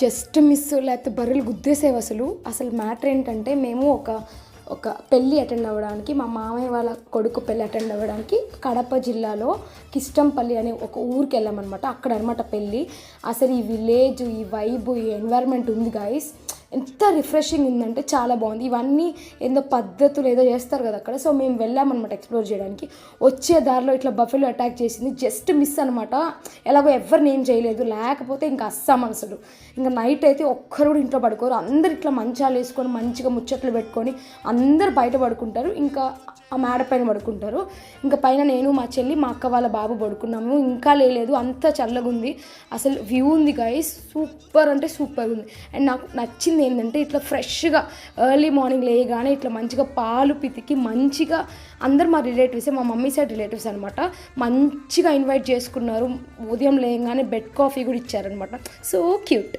Just miss లేకపోతే బర్రెలు గుద్దేసేవి అసలు మ్యాటర్ ఏంటంటే మేము ఒక పెళ్ళి అటెండ్ అవ్వడానికి, మా మామయ్య వాళ్ళ కొడుకు పెళ్ళి అటెండ్ అవ్వడానికి కడప జిల్లాలో కిష్టంపల్లి అనే ఒక ఊరికి వెళ్ళామన్నమాట. అక్కడ అనమాట పెళ్ళి. అసలు ఈ విలేజ్, ఈ వైబ్, ఈ ఎన్వైర్న్మెంట్ ఉంది గైస్, ఎంత రిఫ్రెషింగ్ ఉందంటే చాలా బాగుంది. ఇవన్నీ ఏదో పద్ధతులు ఏదో చేస్తారు కదా అక్కడ. సో మేము వెళ్ళామన్నమాట ఎక్స్ప్లోర్ చేయడానికి. వచ్చే దారిలో ఇట్లా బఫెలో అటాక్ చేసింది, జస్ట్ మిస్ అనమాట. ఎలాగో ఎవరిని ఏం చేయలేదు, లేకపోతే ఇంకా అస్సాం అసలు. ఇంకా నైట్ అయితే ఒక్కరు కూడా ఇంట్లో పడుకోరు, అందరు ఇట్లా మంచాలు వేసుకొని మంచిగా ముచ్చట్లు పెట్టుకొని అందరు బయట పడుకుంటారు. ఇంకా ఆ మేడ పైన పడుకుంటారు. ఇంకా పైన నేను, మా చెల్లి, మా అక్క వాళ్ళ బాబు పడుకున్నాము. ఇంకా లేదు, అంత చల్లగా ఉంది. అసలు వ్యూ ఉంది గైస్, సూపర్ అంటే సూపర్ ఉంది. అండ్ నాకు నచ్చింది ఏంటంటే ఇట్లా ఫ్రెష్గా ఎర్లీ మార్నింగ్ లేయగానే ఇట్లా మంచిగా పాలు పితికి మంచిగా అందరు మా రిలేటివ్సే, మా మమ్మీ సైడ్ రిలేటివ్స్ అనమాట, మంచిగా ఇన్వైట్ చేసుకున్నారు. ఉదయం లేయగానే బెడ్ కాఫీ కూడా ఇచ్చారనమాట. So cute.